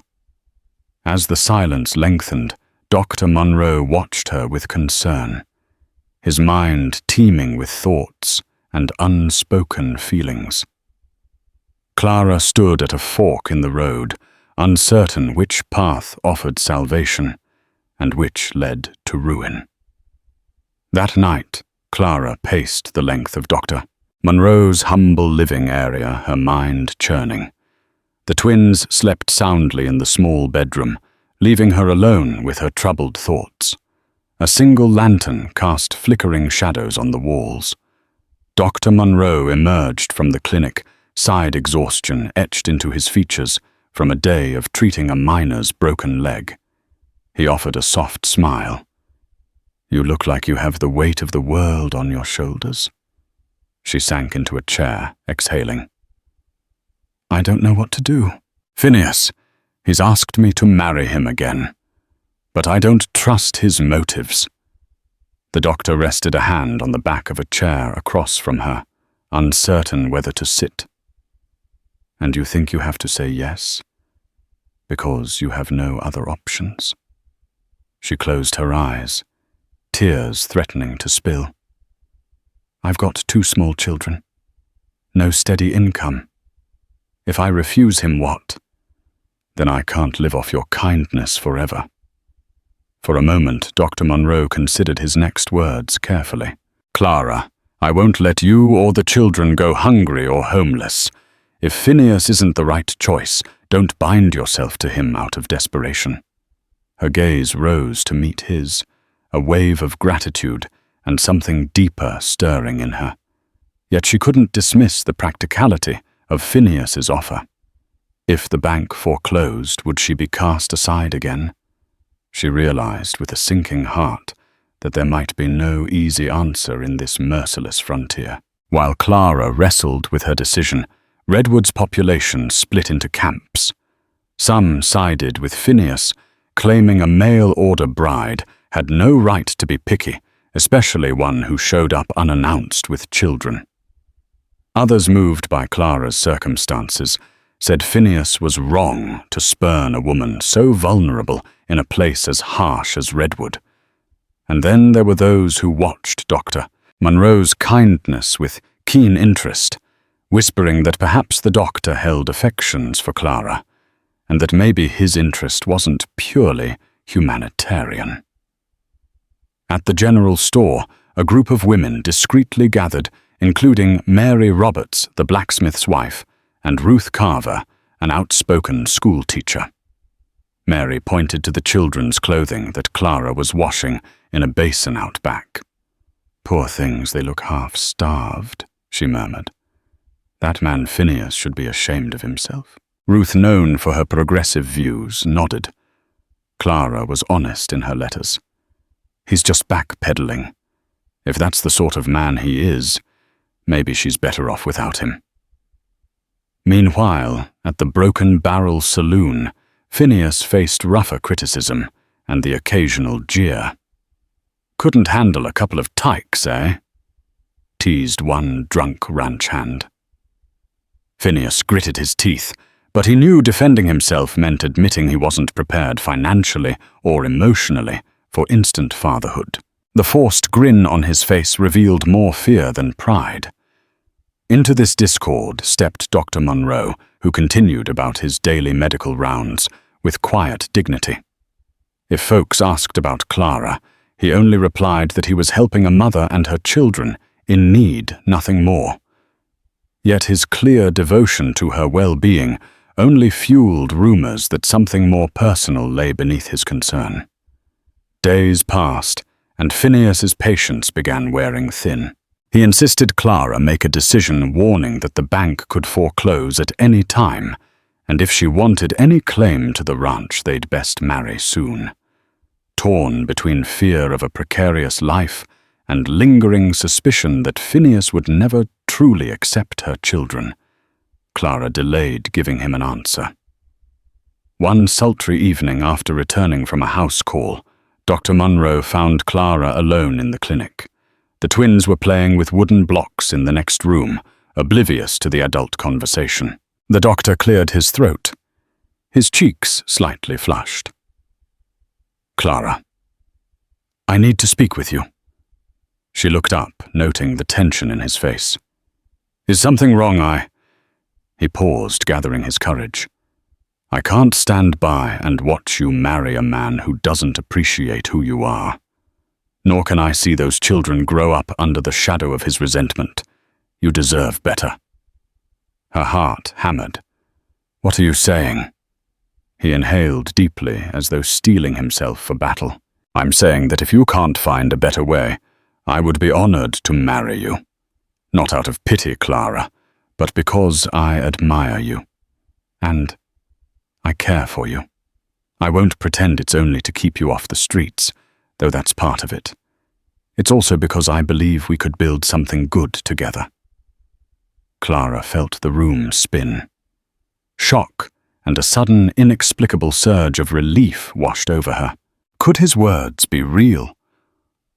As the silence lengthened, Dr. Monroe watched her with concern, his mind teeming with thoughts and unspoken feelings. Clara stood at a fork in the road, uncertain which path offered salvation and which led to ruin. That night, Clara paced the length of Dr. Monroe's humble living area, her mind churning. The twins slept soundly in the small bedroom, leaving her alone with her troubled thoughts. A single lantern cast flickering shadows on the walls. Dr. Monroe emerged from the clinic, side exhaustion etched into his features from a day of treating a miner's broken leg. He offered a soft smile. "You look like you have the weight of the world on your shoulders." She sank into a chair, exhaling. I don't know what to do. Phineas, he's asked me to marry him again. But I don't trust his motives. The doctor rested a hand on the back of a chair across from her, uncertain whether to sit. And you think you have to say yes? Because you have no other options? She closed her eyes, tears threatening to spill. I've got 2 small children. No steady income. If I refuse him, what? Then I can't live off your kindness forever. For a moment, Dr. Monroe considered his next words carefully. Clara, I won't let you or the children go hungry or homeless. If Phineas isn't the right choice, don't bind yourself to him out of desperation. Her gaze rose to meet his, a wave of gratitude and something deeper stirring in her. Yet she couldn't dismiss the practicality of Phineas's offer. If the bank foreclosed, would she be cast aside again? She realized with a sinking heart that there might be no easy answer in this merciless frontier. While Clara wrestled with her decision, Redwood's population split into camps. Some sided with Phineas, claiming a mail-order bride had no right to be picky, especially one who showed up unannounced with children. Others, moved by Clara's circumstances, said Phineas was wrong to spurn a woman so vulnerable in a place as harsh as Redwood. And then there were those who watched Dr. Monroe's kindness with keen interest, whispering that perhaps the doctor held affections for Clara, and that maybe his interest wasn't purely humanitarian. At the general store, a group of women discreetly gathered, including Mary Roberts, the blacksmith's wife, and Ruth Carver, an outspoken schoolteacher. Mary pointed to the children's clothing that Clara was washing in a basin out back. Poor things, they look half-starved, she murmured. That man Phineas should be ashamed of himself. Ruth, known for her progressive views, nodded. Clara was honest in her letters. He's just backpedaling. If that's the sort of man he is, maybe she's better off without him. Meanwhile, at the Broken Barrel Saloon, Phineas faced rougher criticism and the occasional jeer. Couldn't handle a couple of tykes, eh? Teased one drunk ranch hand. Phineas gritted his teeth, but he knew defending himself meant admitting he wasn't prepared financially or emotionally for instant fatherhood. The forced grin on his face revealed more fear than pride. Into this discord stepped Dr. Monroe, who continued about his daily medical rounds with quiet dignity. If folks asked about Clara, he only replied that he was helping a mother and her children in need, nothing more. Yet his clear devotion to her well-being only fueled rumors that something more personal lay beneath his concern. Days passed, and Phineas's patience began wearing thin. He insisted Clara make a decision, warning that the bank could foreclose at any time, and if she wanted any claim to the ranch, they'd best marry soon. Torn between fear of a precarious life and lingering suspicion that Phineas would never truly accept her children, Clara delayed giving him an answer. One sultry evening after returning from a house call, Dr. Monroe found Clara alone in the clinic. The twins were playing with wooden blocks in the next room, oblivious to the adult conversation. The doctor cleared his throat, his cheeks slightly flushed. Clara, I need to speak with you. She looked up, noting the tension in his face. Is something wrong? He paused, gathering his courage. I can't stand by and watch you marry a man who doesn't appreciate who you are. Nor can I see those children grow up under the shadow of his resentment. You deserve better. Her heart hammered. What are you saying? He inhaled deeply, as though steeling himself for battle. I'm saying that if you can't find a better way, I would be honored to marry you. Not out of pity, Clara, but because I admire you. And I care for you. I won't pretend it's only to keep you off the streets, though that's part of it. It's also because I believe we could build something good together. Clara felt the room spin. Shock and a sudden, inexplicable surge of relief washed over her. Could his words be real?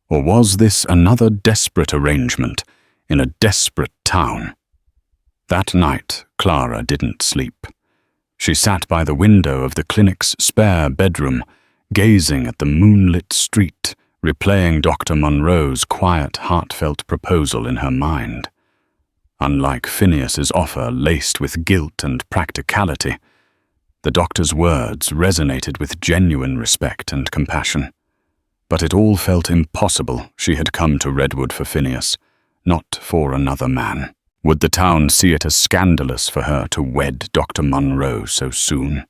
Or was this another desperate arrangement in a desperate town? That night, Clara didn't sleep. She sat by the window of the clinic's spare bedroom, gazing at the moonlit street, replaying Dr. Monroe's quiet, heartfelt proposal in her mind. Unlike Phineas's offer laced with guilt and practicality, the doctor's words resonated with genuine respect and compassion. But it all felt impossible. She had come to Redwood for Phineas, not for another man. Would the town see it as scandalous for her to wed Dr. Monroe so soon?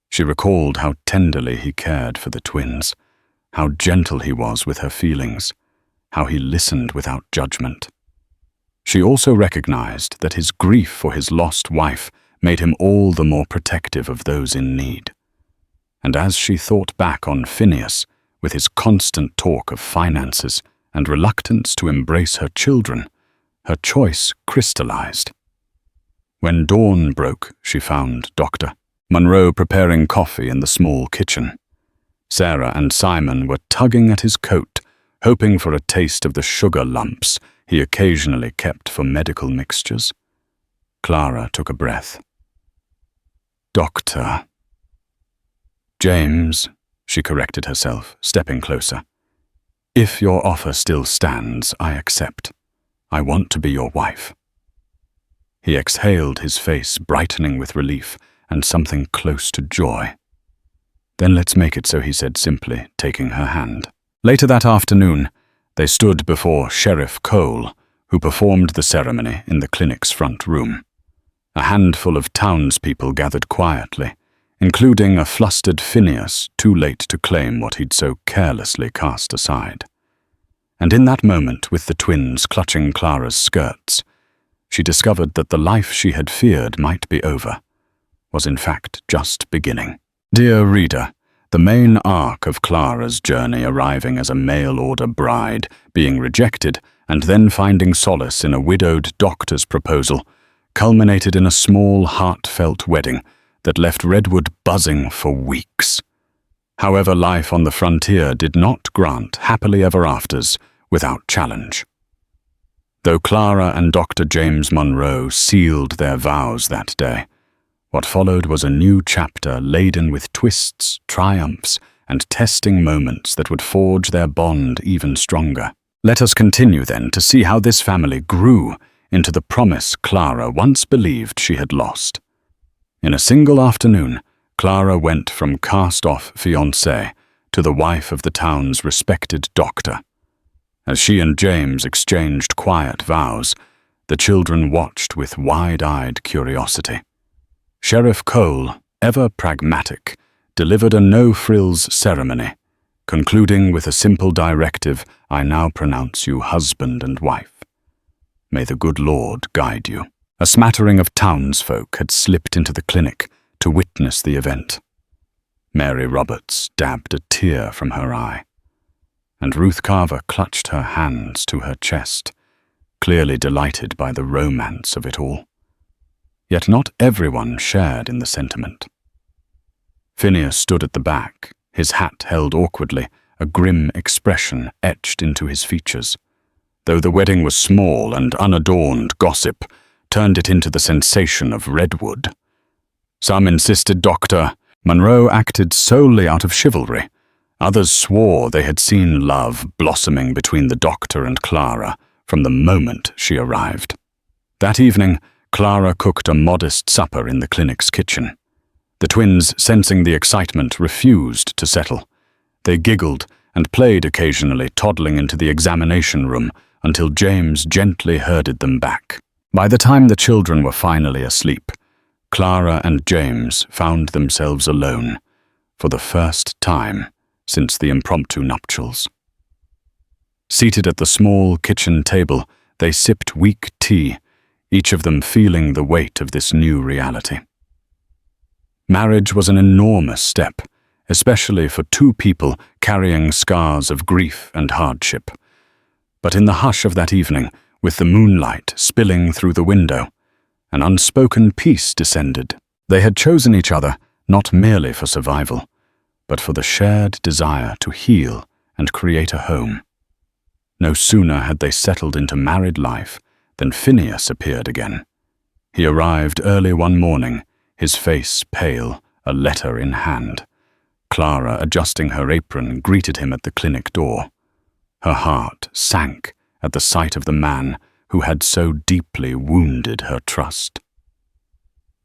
She recalled how tenderly he cared for the twins, how gentle he was with her feelings, how he listened without judgment. She also recognized that his grief for his lost wife made him all the more protective of those in need. And as she thought back on Phineas, with his constant talk of finances and reluctance to embrace her children, her choice crystallized. When dawn broke, she found Dr. Monroe preparing coffee in the small kitchen. Sarah and Simon were tugging at his coat, hoping for a taste of the sugar lumps he occasionally kept for medical mixtures. Clara took a breath. "Doctor." "James," she corrected herself, stepping closer. "If your offer still stands, I accept. I want to be your wife." He exhaled, his face brightening with relief and something close to joy. "Then let's make it so," he said simply, taking her hand. Later that afternoon, they stood before Sheriff Cole, who performed the ceremony in the clinic's front room. A handful of townspeople gathered quietly, including a flustered Phineas, too late to claim what he'd so carelessly cast aside. And in that moment, with the twins clutching Clara's skirts, she discovered that the life she had feared might be over was in fact just beginning. Dear reader, the main arc of Clara's journey, arriving as a mail-order bride, being rejected, and then finding solace in a widowed doctor's proposal, culminated in a small, heartfelt wedding that left Redwood buzzing for weeks. However, life on the frontier did not grant happily ever afters without challenge. Though Clara and Dr. James Monroe sealed their vows that day, what followed was a new chapter laden with twists, triumphs, and testing moments that would forge their bond even stronger. Let us continue then to see how this family grew into the promise Clara once believed she had lost. In a single afternoon, Clara went from cast-off fiancée to the wife of the town's respected doctor. As she and James exchanged quiet vows, the children watched with wide-eyed curiosity. Sheriff Cole, ever pragmatic, delivered a no-frills ceremony, concluding with a simple directive, "I now pronounce you husband and wife. May the good Lord guide you." A smattering of townsfolk had slipped into the clinic to witness the event. Mary Roberts dabbed a tear from her eye, and Ruth Carver clutched her hands to her chest, clearly delighted by the romance of it all. Yet not everyone shared in the sentiment. Phineas stood at the back, his hat held awkwardly, a grim expression etched into his features. Though the wedding was small and unadorned, gossip turned it into the sensation of Redwood. Some insisted Dr. Monroe acted solely out of chivalry. Others swore they had seen love blossoming between the doctor and Clara from the moment she arrived. That evening, Clara cooked a modest supper in the clinic's kitchen. The twins, sensing the excitement, refused to settle. They giggled and played occasionally, toddling into the examination room until James gently herded them back. By the time the children were finally asleep, Clara and James found themselves alone for the first time since the impromptu nuptials. Seated at the small kitchen table, they sipped weak tea, each of them feeling the weight of this new reality. Marriage was an enormous step, especially for two people carrying scars of grief and hardship. But in the hush of that evening, with the moonlight spilling through the window, An unspoken peace descended. They had chosen each other not merely for survival, but for the shared desire to heal and create a home. No sooner had they settled into married life than Phineas appeared again. He arrived early one morning, his face pale, a letter in hand. Clara, adjusting her apron, greeted him at the clinic door. Her heart sank at the sight of the man who had so deeply wounded her trust.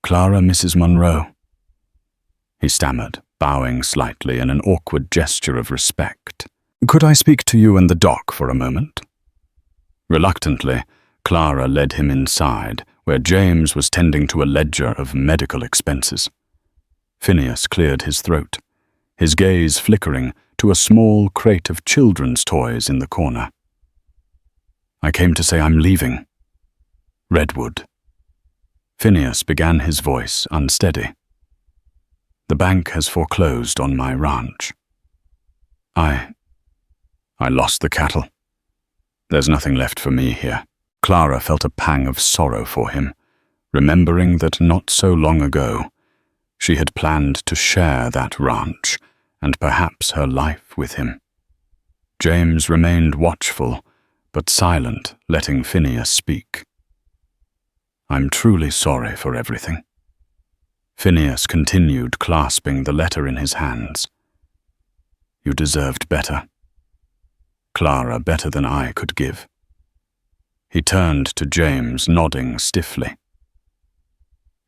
"Clara, Mrs. Monroe," he stammered, bowing slightly in an awkward gesture of respect. "Could I speak to you and the doc for a moment?" Reluctantly, Clara led him inside, where James was tending to a ledger of medical expenses. Phineas cleared his throat, his gaze flickering to a small crate of children's toys in the corner. "I came to say I'm leaving. Redwood." Phineas began, his voice unsteady. "The bank has foreclosed on my ranch. I lost the cattle. There's nothing left for me here." Clara felt a pang of sorrow for him, remembering that not so long ago she had planned to share that ranch and perhaps her life with him. James remained watchful, but silent, letting Phineas speak. "I'm truly sorry for everything." Phineas continued, clasping the letter in his hands. "You deserved better. Clara, better than I could give." He turned to James, nodding stiffly.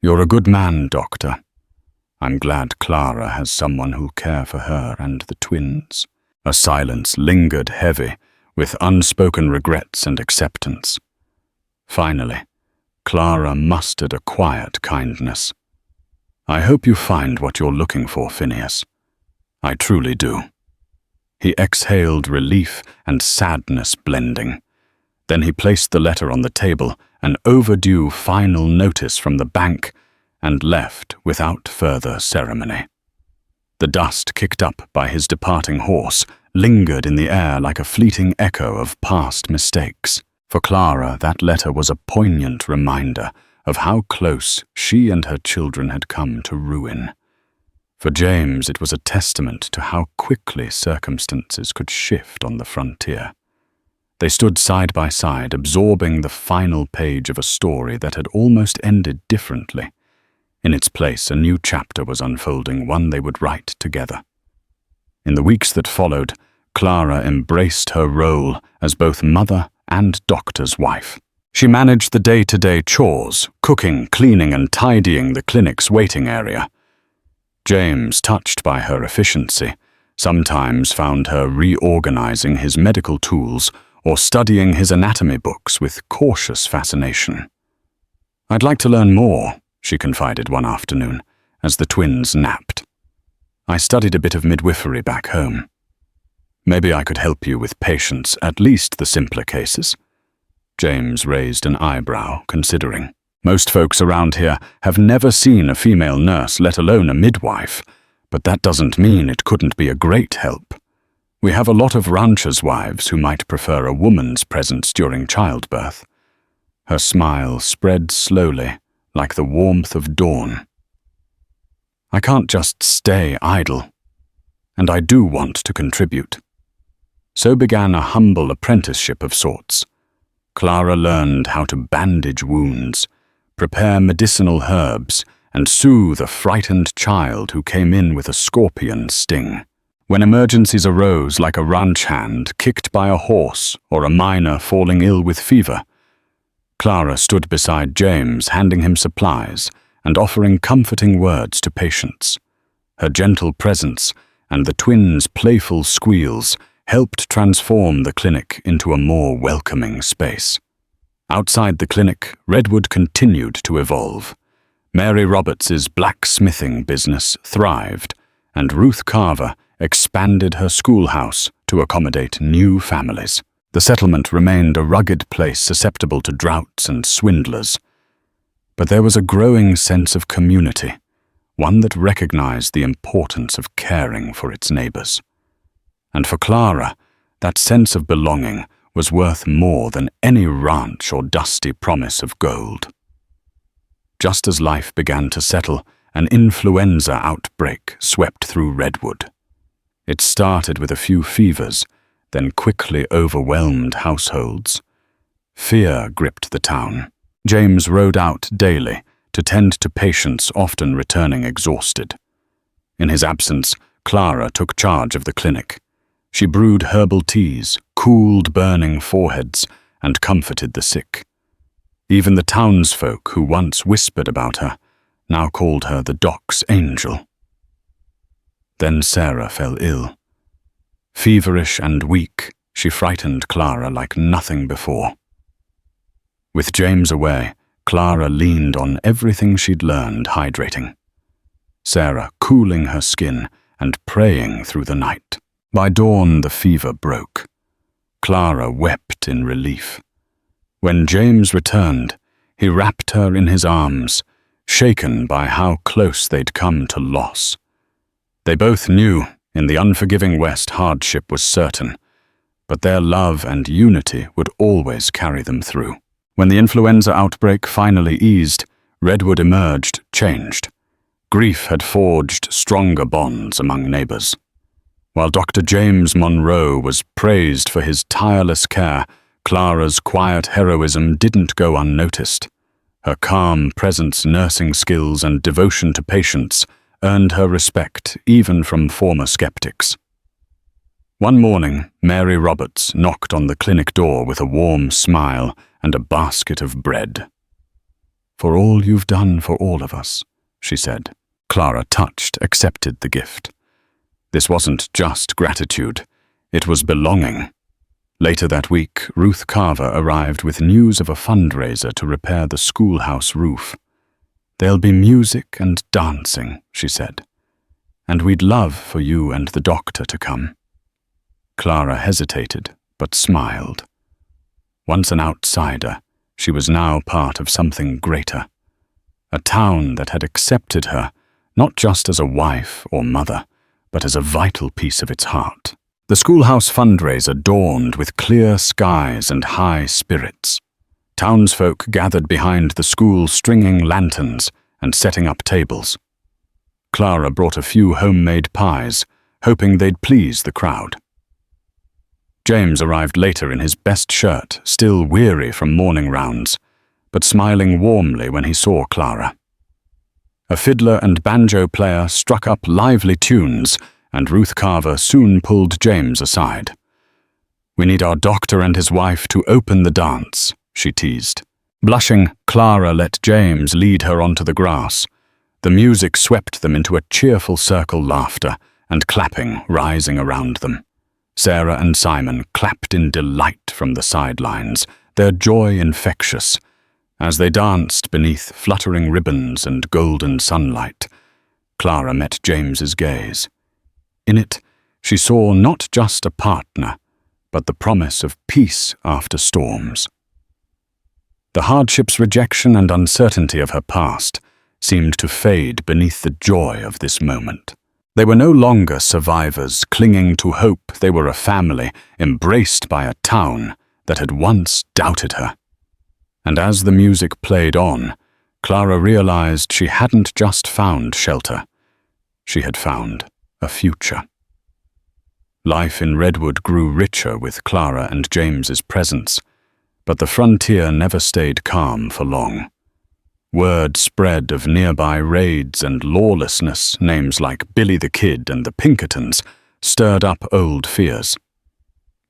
"You're a good man, Doctor. I'm glad Clara has someone who'll care for her and the twins." A silence lingered heavy, with unspoken regrets and acceptance. Finally, Clara mustered a quiet kindness. "I hope you find what you're looking for, Phineas. I truly do." He exhaled, relief and sadness blending. Then he placed the letter on the table, an overdue final notice from the bank, and left without further ceremony. The dust kicked up by his departing horse lingered in the air like a fleeting echo of past mistakes. For Clara, that letter was a poignant reminder of how close she and her children had come to ruin. For James, it was a testament to how quickly circumstances could shift on the frontier. They stood side by side, absorbing the final page of a story that had almost ended differently. In its place, a new chapter was unfolding, one they would write together. In the weeks that followed, Clara embraced her role as both mother and doctor's wife. She managed the day-to-day chores, cooking, cleaning, and tidying the clinic's waiting area. James, touched by her efficiency, sometimes found her reorganizing his medical tools or studying his anatomy books with cautious fascination. "I'd like to learn more," she confided one afternoon, as the twins napped. "I studied a bit of midwifery back home. Maybe I could help you with patients, at least the simpler cases." James raised an eyebrow, considering. "Most folks around here have never seen a female nurse, let alone a midwife, but that doesn't mean it couldn't be a great help. We have a lot of ranchers' wives who might prefer a woman's presence during childbirth." Her smile spread slowly, like the warmth of dawn. "I can't just stay idle, and I do want to contribute." So began a humble apprenticeship of sorts. Clara learned how to bandage wounds, prepare medicinal herbs, and soothe a frightened child who came in with a scorpion sting. When emergencies arose, like a ranch hand kicked by a horse or a miner falling ill with fever, Clara stood beside James, handing him supplies and offering comforting words to patients. Her gentle presence and the twins' playful squeals helped transform the clinic into a more welcoming space. Outside the clinic, Redwood continued to evolve. Mary Roberts's blacksmithing business thrived, and Ruth Carver expanded her schoolhouse to accommodate new families. The settlement remained a rugged place susceptible to droughts and swindlers. But there was a growing sense of community, one that recognized the importance of caring for its neighbors. And for Clara, that sense of belonging was worth more than any ranch or dusty promise of gold. just as life began to settle, an influenza outbreak swept through Redwood. It started with a few fevers, then quickly overwhelmed households. Fear gripped the town. James rode out daily to tend to patients often returning exhausted. In his absence, Clara took charge of the clinic. She brewed herbal teas, cooled burning foreheads, and comforted the sick. Even the townsfolk who once whispered about her now called her the doc's angel. Then Sarah fell ill. Feverish and weak, she frightened Clara like nothing before. With James away, Clara leaned on everything she'd learned hydrating. Sarah cooling her skin and praying through the night. By dawn, the fever broke. Clara wept in relief. When James returned, he wrapped her in his arms, shaken by how close they'd come to loss. They both knew in the unforgiving West hardship was certain, but their love and unity would always carry them through. When the influenza outbreak finally eased, Redwood emerged changed. Grief had forged stronger bonds among neighbors. While Dr. James Monroe was praised for his tireless care, Clara's quiet heroism didn't go unnoticed. Her calm presence, nursing skills, and devotion to patients earned her respect even from former skeptics. One morning, Mary Roberts knocked on the clinic door with a warm smile and a basket of bread. "For all you've done for all of us," she said. Clara, touched, accepted the gift. This wasn't just gratitude, it was belonging. Later that week, Ruth Carver arrived with news of a fundraiser to repair the schoolhouse roof. "There'll be music and dancing," she said, "and we'd love for you and the doctor to come." Clara hesitated, but smiled. Once an outsider, she was now part of something greater. A town that had accepted her, not just as a wife or mother, but as a vital piece of its heart. The schoolhouse fundraiser dawned with clear skies and high spirits. Townsfolk gathered behind the school, stringing lanterns and setting up tables. Clara brought a few homemade pies, hoping they'd please the crowd. James arrived later in his best shirt, still weary from morning rounds, but smiling warmly when he saw Clara. A fiddler and banjo player struck up lively tunes, and Ruth Carver soon pulled James aside. "We need our doctor and his wife to open the dance," she teased. Blushing, Clara let James lead her onto the grass. The music swept them into a cheerful circle, laughter and clapping rising around them. Sarah and Simon clapped in delight from the sidelines, their joy infectious. As they danced beneath fluttering ribbons and golden sunlight, Clara met James's gaze. In it, she saw not just a partner, but the promise of peace after storms. The hardships, rejection, and uncertainty of her past seemed to fade beneath the joy of this moment. They were no longer survivors clinging to hope. They were a family embraced by a town that had once doubted her. And as the music played on, Clara realized she hadn't just found shelter. She had found a future. Life in Redwood grew richer with Clara and James's presence, but the frontier never stayed calm for long. Word spread of nearby raids and lawlessness. Names like Billy the Kid and the Pinkertons stirred up old fears.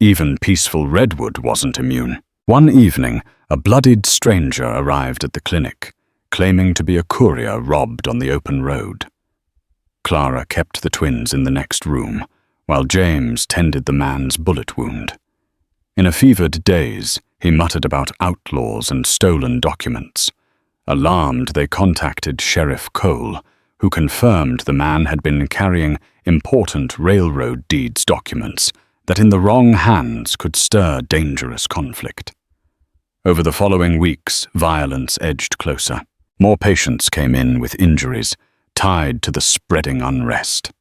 Even peaceful Redwood wasn't immune. One evening, a bloodied stranger arrived at the clinic, claiming to be a courier robbed on the open road. Clara kept the twins in the next room, while James tended the man's bullet wound. In a fevered daze, he muttered about outlaws and stolen documents. Alarmed, they contacted Sheriff Cole, who confirmed the man had been carrying important railroad deeds documents that in the wrong hands could stir dangerous conflict. Over the following weeks, violence edged closer. More patients came in with injuries, tied to the spreading unrest.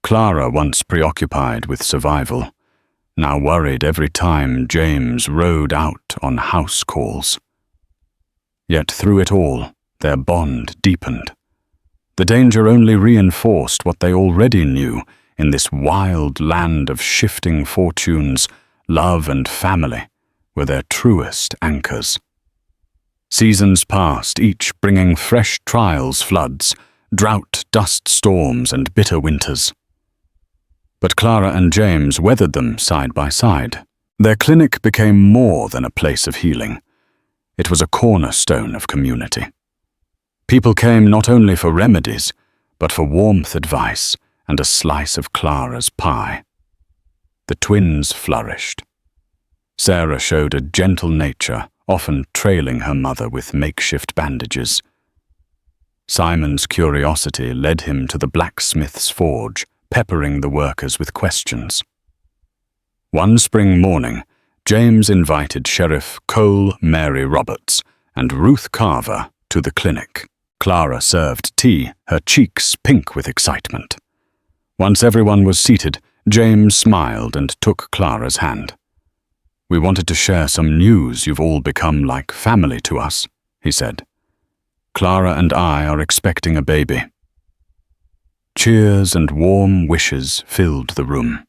Clara, once preoccupied with survival, now worried every time James rode out on house calls. Yet through it all, their bond deepened. The danger only reinforced what they already knew. In this wild land of shifting fortunes, love and family were their truest anchors. Seasons passed, each bringing fresh trials, floods, drought, dust storms, and bitter winters. But Clara and James weathered them side by side. Their clinic became more than a place of healing. It was a cornerstone of community. People came not only for remedies, but for warmth, advice, and a slice of Clara's pie. The twins flourished. Sarah showed a gentle nature, often trailing her mother with makeshift bandages. Simon's curiosity led him to the blacksmith's forge, peppering the workers with questions. One spring morning, James invited Sheriff Cole Mary Roberts and Ruth Carver to the clinic. Clara served tea, her cheeks pink with excitement. Once everyone was seated, James smiled and took Clara's hand. "We wanted to share some news. You've all become like family to us," he said. "Clara and I are expecting a baby." Cheers and warm wishes filled the room.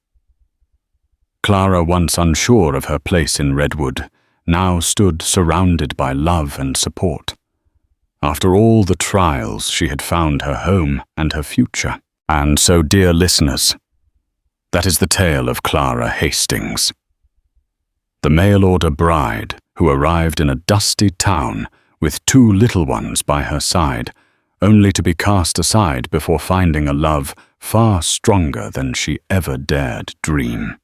Clara, once unsure of her place in Redwood, now stood surrounded by love and support. After all the trials, she had found her home and her future. And so, dear listeners, that is the tale of Clara Hastings, the mail-order bride who arrived in a dusty town with two little ones by her side, only to be cast aside before finding a love far stronger than she ever dared dream.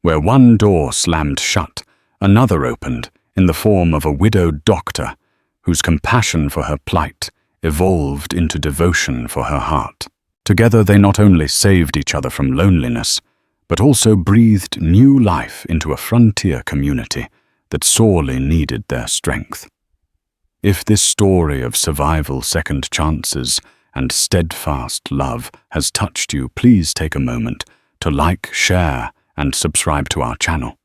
Where one door slammed shut, another opened in the form of a widowed doctor whose compassion for her plight evolved into devotion for her heart. Together they not only saved each other from loneliness, but also breathed new life into a frontier community that sorely needed their strength. If this story of survival, second chances, and steadfast love has touched you, please take a moment to like, share, and subscribe to our channel.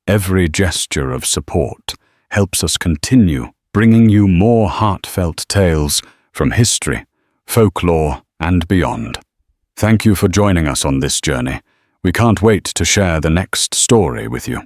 Every gesture of support helps us continue bringing you more heartfelt tales from history, folklore, and beyond. Thank you for joining us on this journey. We can't wait to share the next story with you.